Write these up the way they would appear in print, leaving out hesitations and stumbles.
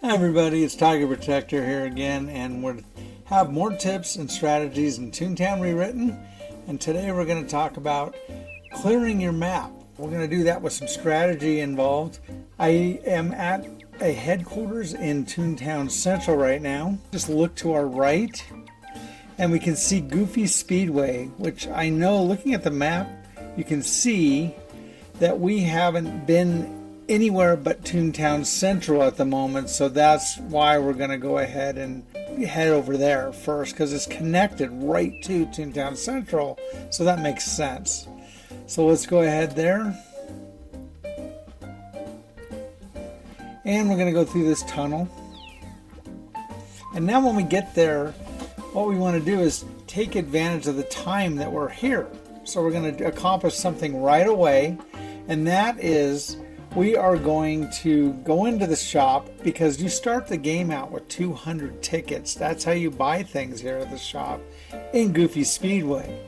Hi everybody, it's Tiger Protector here again, and we'll have more tips and strategies in Toontown Rewritten. And today we're going to talk about clearing your map. We're going to do that with some strategy involved. I am at a headquarters in Toontown Central right now. Just look to our right and we can see Goofy Speedway, which I know looking at the map you can see that we haven't been anywhere but Toontown Central at the moment, so that's why we're going to go ahead and head over there first, because it's connected right to Toontown Central, so that makes sense. So let's go ahead there, and we're going to go through this tunnel. And now when we get there, what we want to do is take advantage of the time that we're here. So we're going to accomplish something right away, and that is we are going to go into the shop, because you start the game out with 200 tickets. That's how you buy things here at the shop in Goofy Speedway.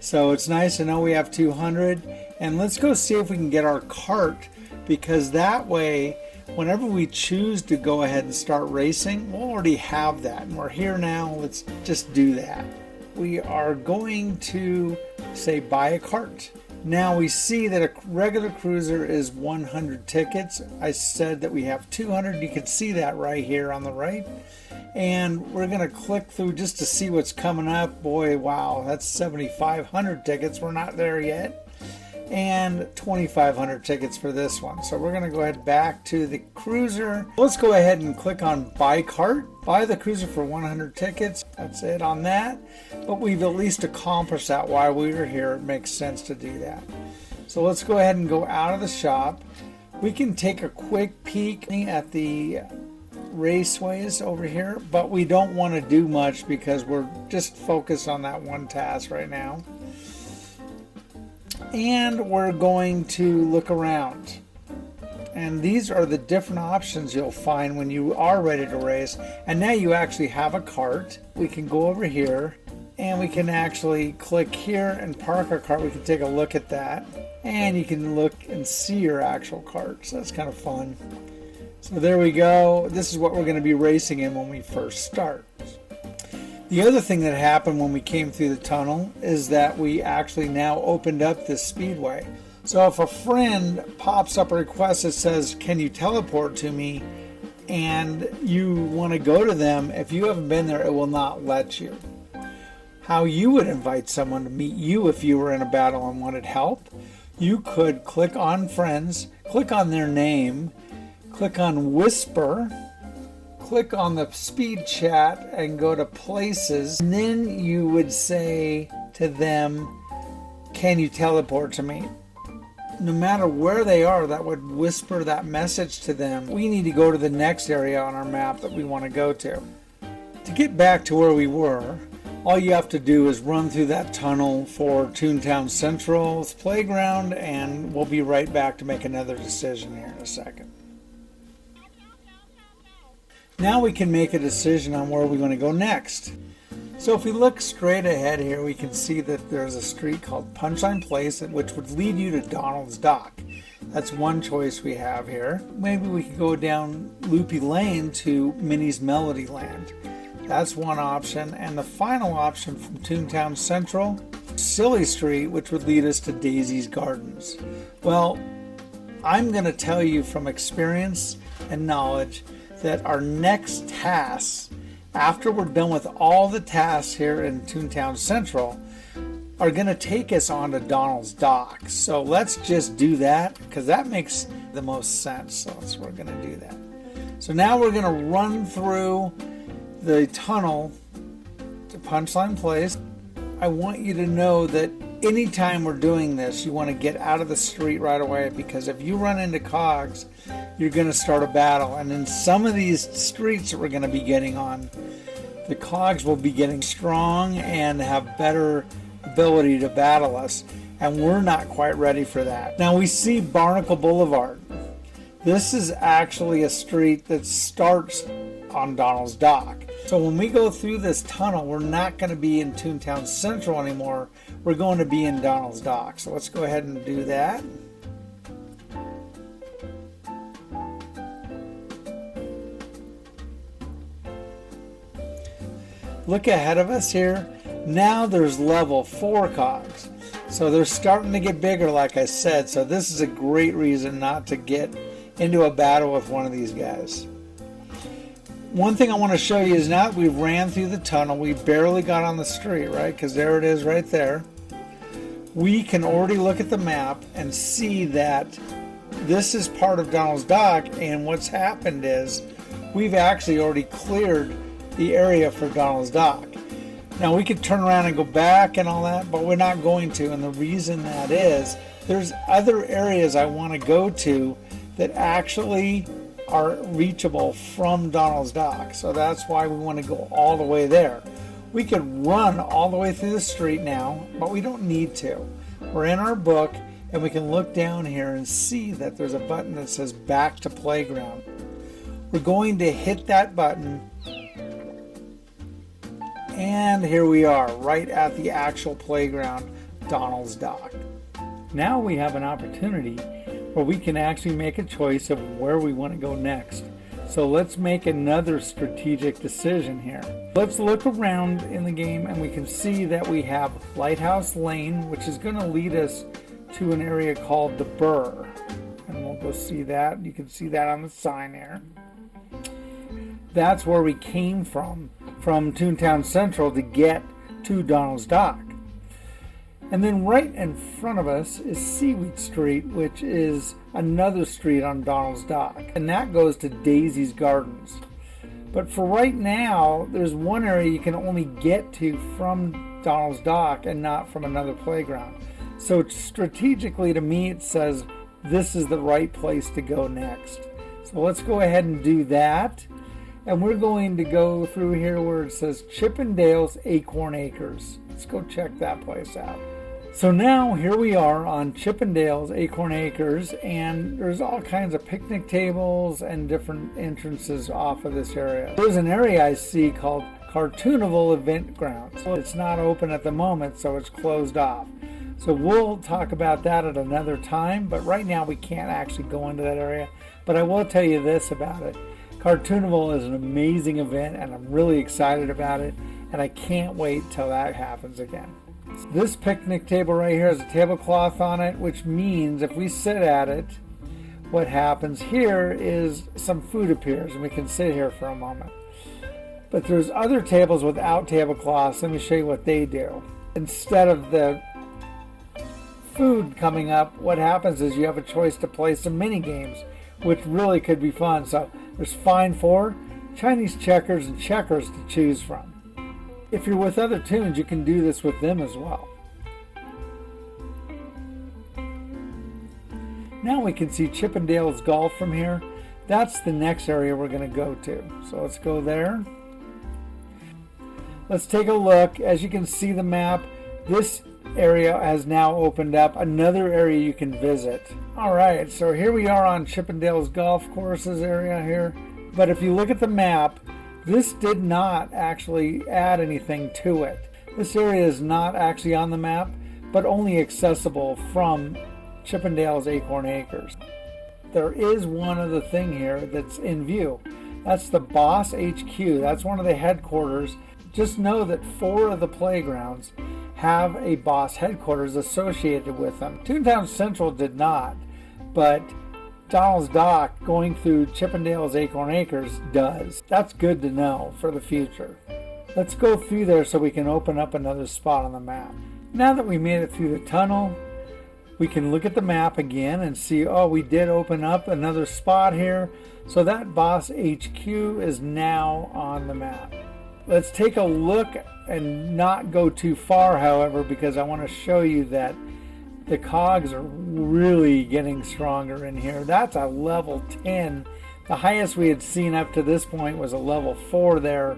So it's nice to know we have 200, and let's go see if we can get our cart, because that way whenever we choose to go ahead and start racing, we'll already have that, and we're here now. Let's just do that. We are going to say buy a cart. Now we see that a regular cruiser is 100 tickets. I said that we have 200. You can see that right here on the right. And we're going to click through just to see what's coming up. Boy, wow, that's 7,500 tickets. We're not there yet. And 2,500 tickets for this one. So we're going to go ahead back to the cruiser. Let's go ahead and click on buy cart. Buy the cruiser for 100 tickets. That's it on that. But we've at least accomplished that while we were here. It makes sense to do that. So let's go ahead and go out of the shop. We can take a quick peek at the raceways over here, but we don't want to do much because we're just focused on that one task right now. And we're going to look around, and these are the different options you'll find when you are ready to race. And now you actually have a cart. We can go over here and we can actually click here and park our cart. We can take a look at that, and you can look and see your actual cart, so that's kind of fun. So there we go. This is what we're going to be racing in when we first start. The other thing that happened when we came through the tunnel is that we actually now opened up this speedway. So if a friend pops up a request that says, can you teleport to me, and you want to go to them, if you haven't been there, it will not let you. How you would invite someone to meet you if you were in a battle and wanted help, you could click on friends, click on their name, click on whisper, click on the speed chat and go to places, and then you would say to them, can you teleport to me? No matter where they are, that would whisper that message to them. We need to go to the next area on our map that we want to go to. To get back to where we were, all you have to do is run through that tunnel for Toontown Central's playground, and we'll be right back to make another decision here in a second. Now we can make a decision on where we want to go next. So if we look straight ahead here, we can see that there's a street called Punchline Place, which would lead you to Donald's Dock. That's one choice we have here. Maybe we could go down Loopy Lane to Minnie's Melody Land. That's one option. And the final option from Toontown Central, Silly Street, which would lead us to Daisy's Gardens. Well, I'm going to tell you from experience and knowledge that our next tasks, after we're done with all the tasks here in Toontown Central, are going to take us on to Donald's Dock. So let's just do that, because that makes the most sense. So we're going to do that. So now we're going to run through the tunnel to Punchline Place. I want you to know that anytime we're doing this, you want to get out of the street right away, because if you run into cogs, you're going to start a battle. And in some of these streets that we're going to be getting on, the cogs will be getting strong and have better ability to battle us, and we're not quite ready for that. Now we see Barnacle Boulevard. This is actually a street that starts on Donald's Dock. So when we go through this tunnel, we're not going to be in Toontown Central anymore. We're going to be in Donald's Dock. So let's go ahead and do that. Look ahead of us here. Now there's level 4 cogs. So they're starting to get bigger, like I said. So this is a great reason not to get into a battle with one of these guys. One thing I want to show you is now that we ran through the tunnel, we barely got on the street, right? Because there it is right there. We can already look at the map and see that this is part of Donald's Dock, and what's happened is we've actually already cleared the area for Donald's Dock. Now we could turn around and go back and all that, but we're not going to, and the reason that is there's other areas I want to go to that actually are reachable from Donald's Dock. So that's why we want to go all the way there. We could run all the way through the street now, but we don't need to. We're in our book and we can look down here and see that there's a button that says back to playground. We're going to hit that button, and here we are right at the actual playground, Donald's Dock. Now we have an opportunity where we can actually make a choice of where we want to go next. So let's make another strategic decision here. Let's look around in the game and we can see that we have Lighthouse Lane, which is going to lead us to an area called the Brrrgh. And we'll go see that. You can see that on the sign there. That's where we came from Toontown Central to get to Donald's Dock. And then right in front of us is Seaweed Street, which is another street on Donald's Dock. And that goes to Daisy's Gardens. But for right now, there's one area you can only get to from Donald's Dock and not from another playground. So strategically to me, it says this is the right place to go next. So let's go ahead and do that. And we're going to go through here where it says Chippendale's Acorn Acres. Let's go check that place out. So now here we are on Chippendale's Acorn Acres, and there's all kinds of picnic tables and different entrances off of this area. There's an area I see called Cartoonival Event Grounds. It's not open at the moment, so it's closed off. So we'll talk about that at another time, but right now we can't actually go into that area. But I will tell you this about it. Cartoonival is an amazing event, and I'm really excited about it, and I can't wait till that happens again. This picnic table right here has a tablecloth on it, which means if we sit at it, what happens here is some food appears, and we can sit here for a moment. But there's other tables without tablecloths. Let me show you what they do. Instead of the food coming up, what happens is you have a choice to play some mini games, which really could be fun. So there's Find Four, Chinese checkers, and checkers to choose from. If you're with other toons, you can do this with them as well. Now we can see Chippendale's Golf from here. That's the next area we're going to go to. So let's go there. Let's take a look. As you can see the map, this area has now opened up. Another area you can visit. Alright, so here we are on Chippendale's Golf Courses area here. But if you look at the map, this did not actually add anything to it. This area is not actually on the map, but only accessible from Chippendale's Acorn Acres. There is one other thing here that's in view. That's the Boss HQ. That's one of the headquarters. Just know that 4 of the playgrounds have a Boss headquarters associated with them. Toontown Central did not, but Donald's Dock going through Chippendale's Acorn Acres does. That's good to know for the future. Let's go through there so we can open up another spot on the map. Now that we made it through the tunnel, we can look at the map again and see, oh, we did open up another spot here. So that Boss HQ is now on the map. Let's take a look and not go too far, however, because I want to show you that the cogs are really getting stronger in here. That's a level 10. The highest we had seen up to this point was a level 4 there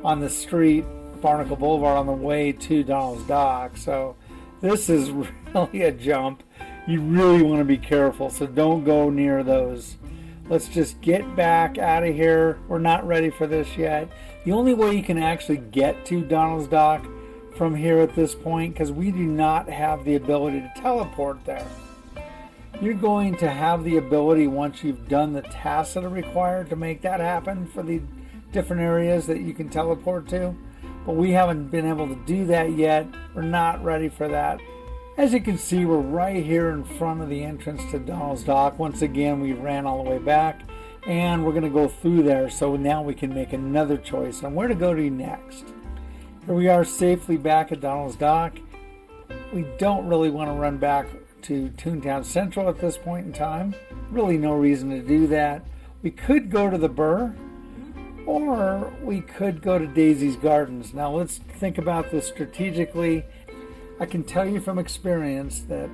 on the street, Barnacle Boulevard, on the way to Donald's Dock. So this is really a jump. You really want to be careful, so don't go near those. Let's just get back out of here. We're not ready for this yet. The only way you can actually get to Donald's Dock from here at this point, because we do not have the ability to teleport there. You're going to have the ability once you've done the tasks that are required to make that happen for the different areas that you can teleport to. but we haven't been able to do that yet. We're not ready for that. As you can see, we're right here in front of the entrance to Donald's Dock. Once again, we ran all the way back, and we're going to go through there, so now we can make another choice on where to go to next. Here we are safely back at Donald's Dock. We don't really want to run back to Toontown Central at this point in time. Really no reason to do that. We could go to the Brrrgh, or we could go to Daisy's Gardens. Now let's think about this strategically. I can tell you from experience that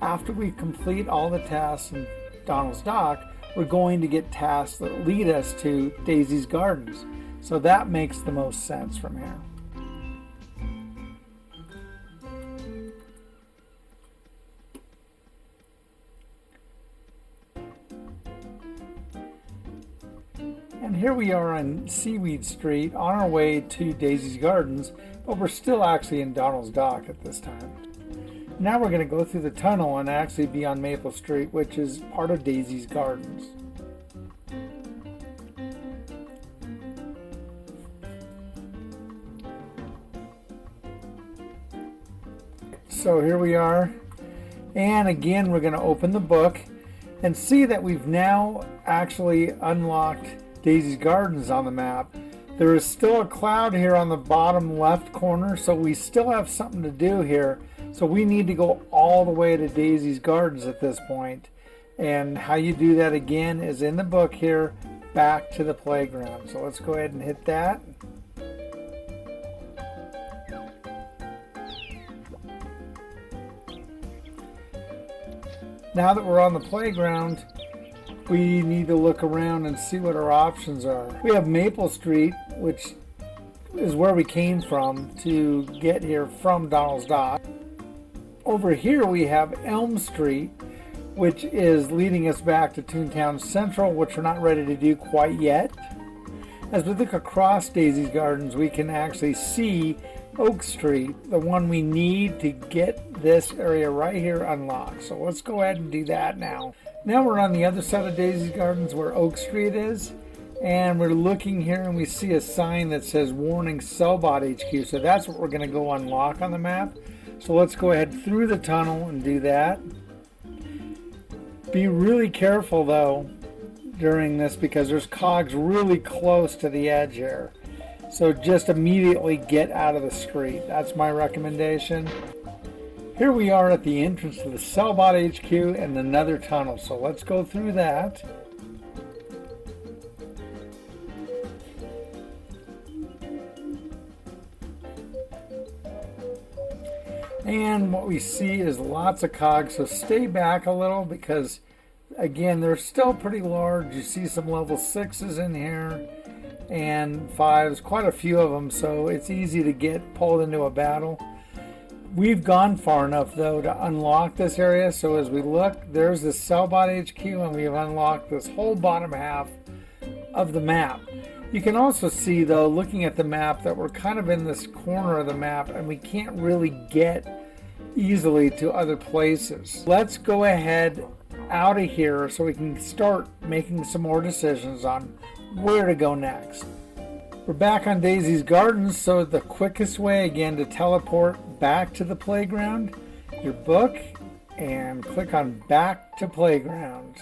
after we complete all the tasks in Donald's Dock, we're going to get tasks that lead us to Daisy's Gardens. So that makes the most sense from here. And here we are on Seaweed Street on our way to Daisy's Gardens, but we're still actually in Donald's Dock at this time. Now we're going to go through the tunnel and actually be on Maple Street, which is part of Daisy's Gardens. So here we are, and again we're going to open the book and see that we've now actually unlocked Daisy's Gardens on the map. There is still a cloud here on the bottom left corner, so we still have something to do here. So we need to go all the way to Daisy's Gardens at this point. And how you do that again is in the book here, back to the playground. So let's go ahead and hit that. Now that we're on the playground, we need to look around and see what our options are. We have Maple Street, which is where we came from to get here from Donald's Dock. Over here we have Elm Street, which is leading us back to Toontown Central, which we're not ready to do quite yet. As we look across Daisy's Gardens, we can actually see Oak Street, the one we need to get this area right here unlocked. So let's go ahead and do that now. Now we're on the other side of Daisy's Gardens where Oak Street is, and we're looking here and we see a sign that says Warning Sellbot HQ. So that's what we're going to go unlock on the map. So let's go ahead through the tunnel and do that. Be really careful though during this because there's cogs really close to the edge here. So just immediately get out of the street. That's my recommendation. Here we are at the entrance to the Sellbot HQ and another tunnel. So let's go through that. And what we see is lots of cogs. So stay back a little because, again, they're still pretty large. You see some level 6s in here and 5s, quite a few of them. So it's easy to get pulled into a battle. We've gone far enough though to unlock this area, so as we look, there's the Sellbot HQ and we have unlocked this whole bottom half of the map. You can also see though, looking at the map, that we're kind of in this corner of the map and we can't really get easily to other places. Let's go ahead out of here so we can start making some more decisions on where to go next. We're back on Daisy's Gardens, so the quickest way again to teleport back to the playground, your book, and click on Back to Playground.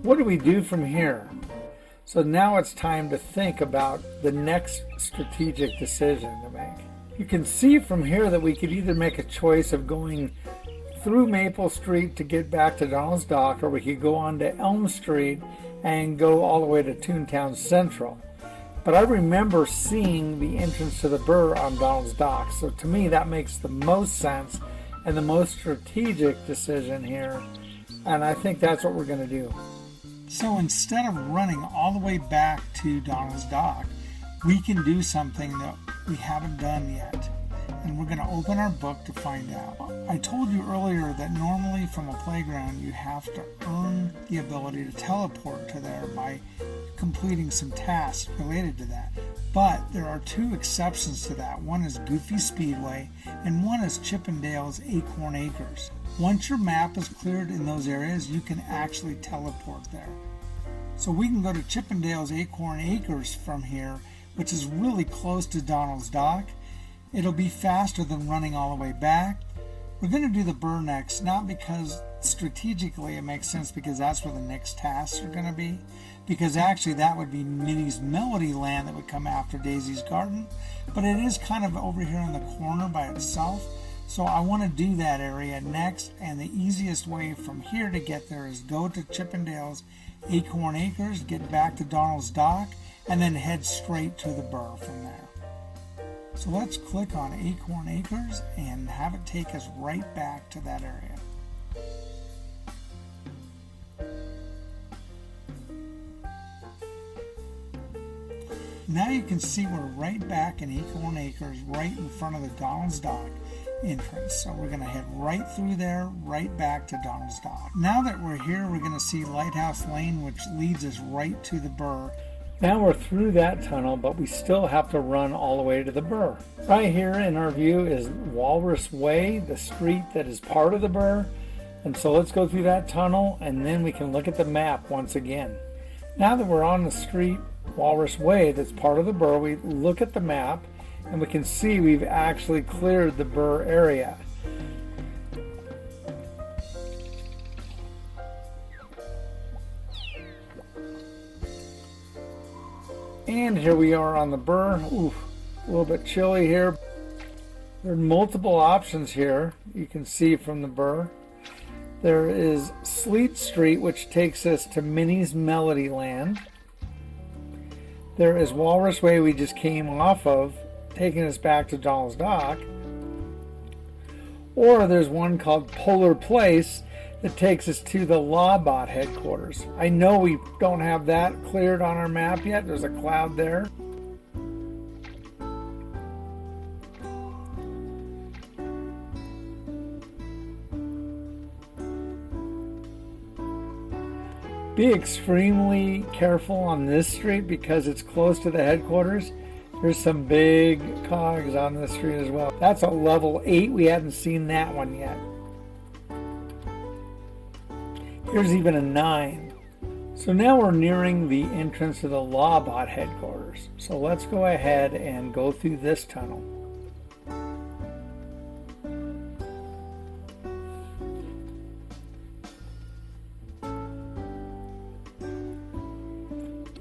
What do we do from here? So now it's time to think about the next strategic decision to make. You can see from here that we could either make a choice of going through Maple Street to get back to Donald's Dock, or we could go on to Elm Street and go all the way to Toontown Central. But I remember seeing the entrance to the Brrrgh on Donald's Dock, so to me that makes the most sense and the most strategic decision here, and I think that's what we're going to do. So instead of running all the way back to Donald's Dock, we can do something that we haven't done yet. And we're going to open our book to find out. I told you earlier that normally from a playground you have to earn the ability to teleport to there by completing some tasks related to that. But there are two exceptions to that. One is Goofy Speedway and one is Chippendale's Acorn Acres. Once your map is cleared in those areas, you can actually teleport there. So we can go to Chippendale's Acorn Acres from here, which is really close to Donald's Dock. It'll be faster than running all the way back. We're going to do the Brrrgh next, not because strategically it makes sense, because that's where the next tasks are going to be. Because actually that would be Minnie's Melody Land that would come after Daisy's Garden. But it is kind of over here in the corner by itself. So I want to do that area next, and the easiest way from here to get there is go to Chippendale's Acorn Acres, get back to Donald's Dock, and then head straight to the Brrrgh from there. So let's click on Acorn Acres and have it take us right back to that area. Now you can see we're right back in Acorn Acres, right in front of the Donald's Dock entrance. So we're going to head right through there, right back to Donald's Dock. Now that we're here, we're going to see Lighthouse Lane, which leads us right to the Brrrgh. Now we're through that tunnel, but we still have to run all the way to the Brrrgh. Right here in our view is Walrus Way, the street that is part of the Brrrgh. And so let's go through that tunnel, and then we can look at the map once again. Now that we're on the street, Walrus Way, that's part of the Brrrgh, we look at the map, and we can see we've actually cleared the Brrrgh area. And here we are on the Brrrgh. Ooh, a little bit chilly here. There are multiple options here you can see from the Brrrgh. There is Sleet Street, which takes us to Minnie's Melody Land. There is Walrus Way we just came off of, taking us back to Donald's Dock. Or there's one called Polar Place that takes us to the Lawbot headquarters. I know we don't have that cleared on our map yet. There's a cloud there. Be extremely careful on this street because it's close to the headquarters. There's some big cogs on this street as well. That's a level 8. We hadn't seen that one yet. Here's even a 9. So now we're nearing the entrance to the Lawbot headquarters. So let's go ahead and go through this tunnel.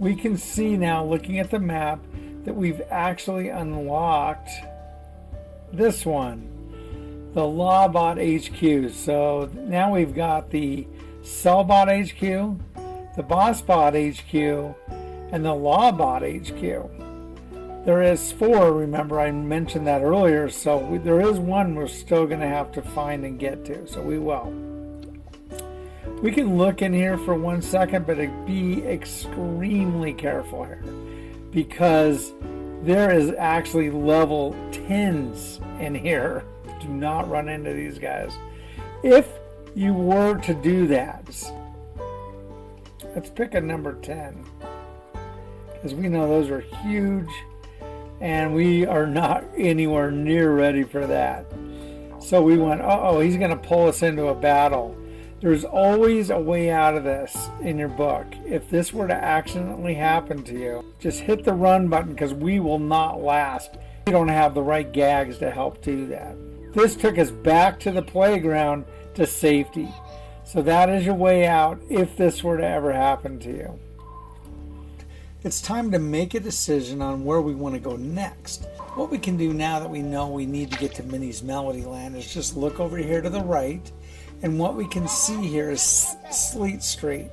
We can see now, looking at the map, that we've actually unlocked this one, the Lawbot HQ. So now we've got the Sellbot HQ, the BossBot HQ, and the Lawbot HQ. There is 4, remember I mentioned that earlier, so there is one we're still going to have to find and get to, so we will. We can look in here for 1 second, but be extremely careful here because there is actually level 10s in here. Do not run into these guys. If you were to do that, let's pick a number 10 because we know those are huge and we are not anywhere near ready for that. So we went, uh-oh, he's going to pull us into a battle. There's always a way out of this in your book. If this were to accidentally happen to you, just hit the run button because we will not last. We don't have the right gags to help do that. This took us back to the playground to safety. So that is your way out if this were to ever happen to you. It's time to make a decision on where we want to go next. What we can do now that we know we need to get to Minnie's Melody Land is just look over here to the right. And what we can see here is Sleet Street,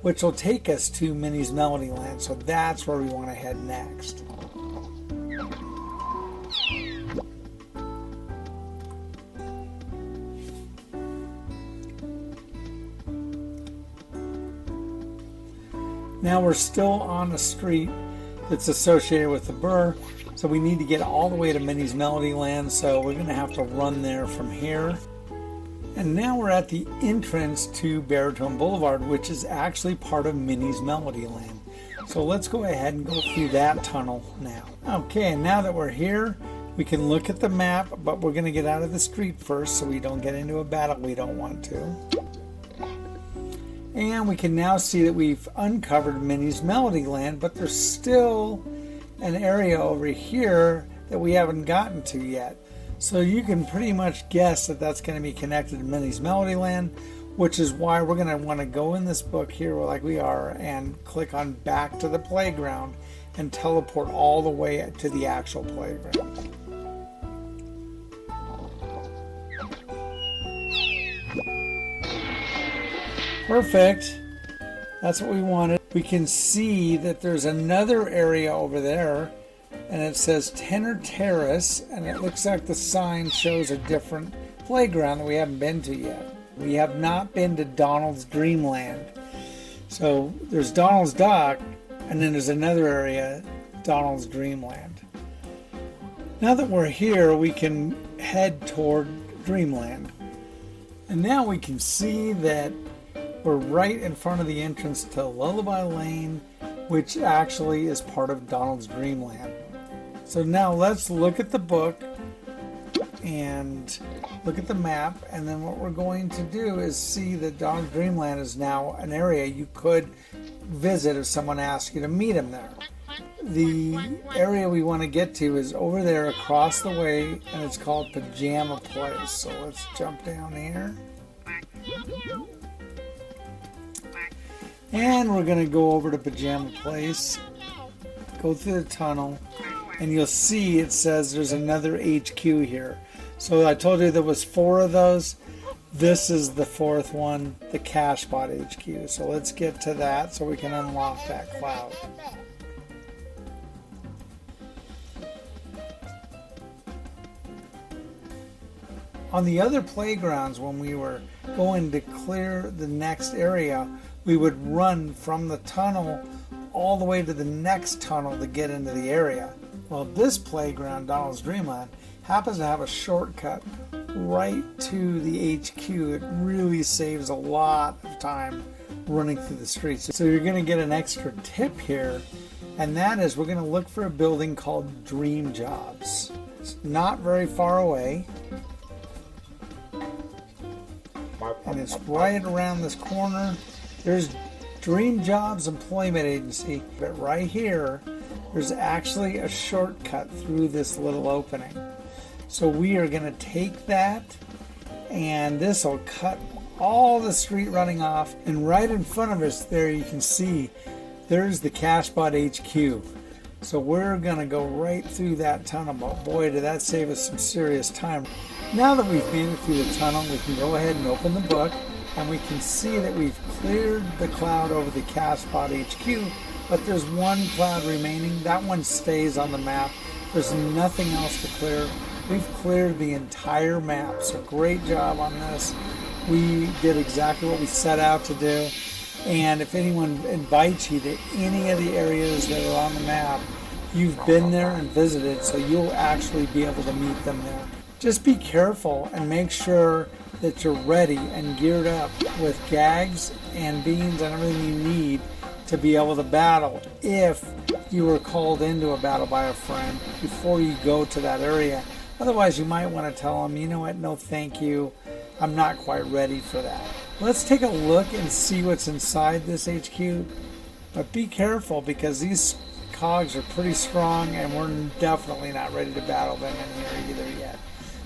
which will take us to Minnie's Melody Land. So that's where we want to head next. Now we're still on a street that's associated with the Brrrgh. So we need to get all the way to Minnie's Melody Land. So we're going to have to run there from here. And now we're at the entrance to Baritone Boulevard, which is actually part of Minnie's Melody Land. So let's go ahead and go through that tunnel now. Okay, and now that we're here, we can look at the map, but we're going to get out of the street first so we don't get into a battle we don't want to. And we can now see that we've uncovered Minnie's Melody Land, but there's still an area over here that we haven't gotten to yet. So you can pretty much guess that that's going to be connected to Minnie's Melody Land, which is why we're going to want to go in this book here like we are and click on back to the playground and teleport all the way to the actual playground. Perfect. That's what we wanted. We can see that there's another area over there and it says Tenor Terrace, and it looks like the sign shows a different playground that we haven't been to yet. We have not been to Donald's Dreamland. So there's Donald's Dock, and then there's another area, Donald's Dreamland. Now that we're here, we can head toward Dreamland. And now we can see that we're right in front of the entrance to Lullaby Lane, which actually is part of Donald's Dreamland. So now let's look at the book and look at the map, and then what we're going to do is see that Donald's Dreamland is now an area you could visit if someone asked you to meet him there. The area we want to get to is over there across the way, and it's called Pajama Place. So let's jump down here. And we're going to go over to Pajama Place, go through the tunnel, and you'll see it says there's another HQ here. So I told you there was 4 of those. This is the 4th one, the Cashbot HQ. So let's get to that so we can unlock that cloud. On the other playgrounds, when we were going to clear the next area, we would run from the tunnel all the way to the next tunnel to get into the area. Well, this playground, Donald's Dreamland, happens to have a shortcut right to the HQ. It really saves a lot of time running through the streets. So you're going to get an extra tip here, and that is we're going to look for a building called Dream Jobs. It's not very far away, and it's right around this corner. There's Dream Jobs Employment Agency, but right here there's actually a shortcut through this little opening. So we are going to take that, and this will cut all the street running off, and right in front of us there you can see there's the Cashbot HQ. So we're going to go right through that tunnel, but boy did that save us some serious time. Now that we've made it through the tunnel, we can go ahead and open the book, and we can see that we've cleared the cloud over the Cashbot HQ, but there's one cloud remaining. That one stays on the map. There's nothing else to clear. We've cleared the entire map, so great job on this. We did exactly what we set out to do, and if anyone invites you to any of the areas that are on the map, you've been there and visited, so you'll actually be able to meet them there. Just be careful and make sure that you're ready and geared up with gags and beans and everything you need to be able to battle if you were called into a battle by a friend before you go to that area. Otherwise, you might want to tell them, you know what, no thank you, I'm not quite ready for that. Let's take a look and see what's inside this HQ, but be careful because these cogs are pretty strong and we're definitely not ready to battle them in here either yet.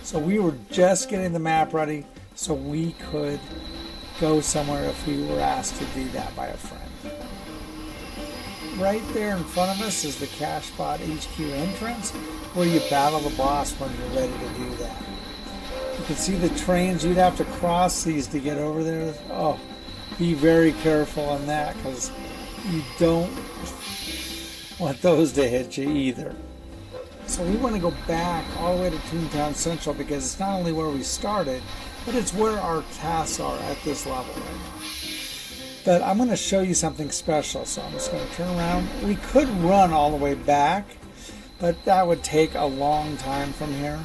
So we were just getting the map ready so we could go somewhere if we were asked to do that by a friend. Right there in front of us is the Cashbot HQ entrance where you battle the boss when you're ready to do that. You can see the trains. You'd have to cross these to get over there. Oh, be very careful on that because you don't want those to hit you either. So we want to go back all the way to Toontown Central because it's not only where we started, but it's where our tasks are at this level right now. But I'm going to show you something special, so I'm just going to turn around. We could run all the way back, but that would take a long time from here.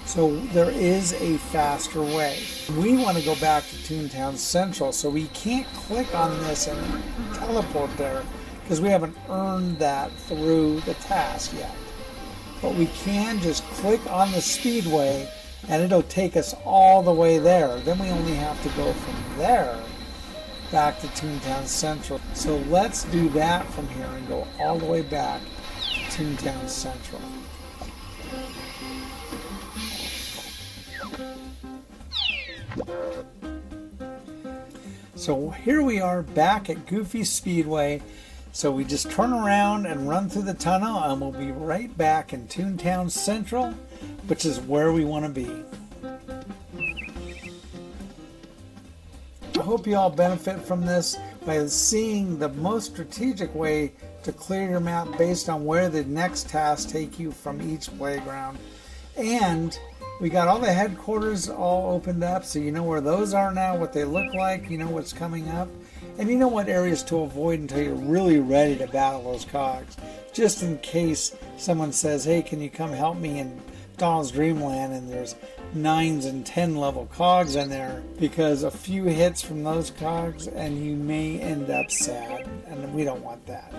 So there is a faster way. We want to go back to Toontown Central, so we can't click on this and teleport there because we haven't earned that through the task yet. But we can just click on the Speedway and it'll take us all the way there. Then we only have to go from there back to Toontown Central. So let's do that from here and go all the way back to Toontown Central. So here we are back at Goofy Speedway. So we just turn around and run through the tunnel and we'll be right back in Toontown Central, which is where we want to be. I hope you all benefit from this by seeing the most strategic way to clear your map based on where the next tasks take you from each playground. And we got all the headquarters all opened up, so you know where those are now, what they look like, you know what's coming up, and you know what areas to avoid until you're really ready to battle those cogs. Just in case someone says, hey, can you come help me in Donald's Dreamland, and there's 9s and 10 level cogs in there, because a few hits from those cogs and you may end up sad, and we don't want that.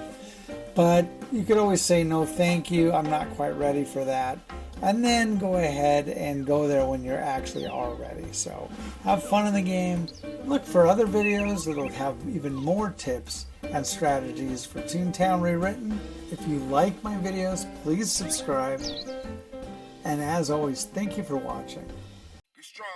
But you could always say no thank you, I'm not quite ready for that, and then go ahead and go there when you're actually are ready. So have fun in the game. Look for other videos that'll have even more tips and strategies for Toontown Rewritten. If you like my videos, please subscribe. And as always, thank you for watching. Be strong.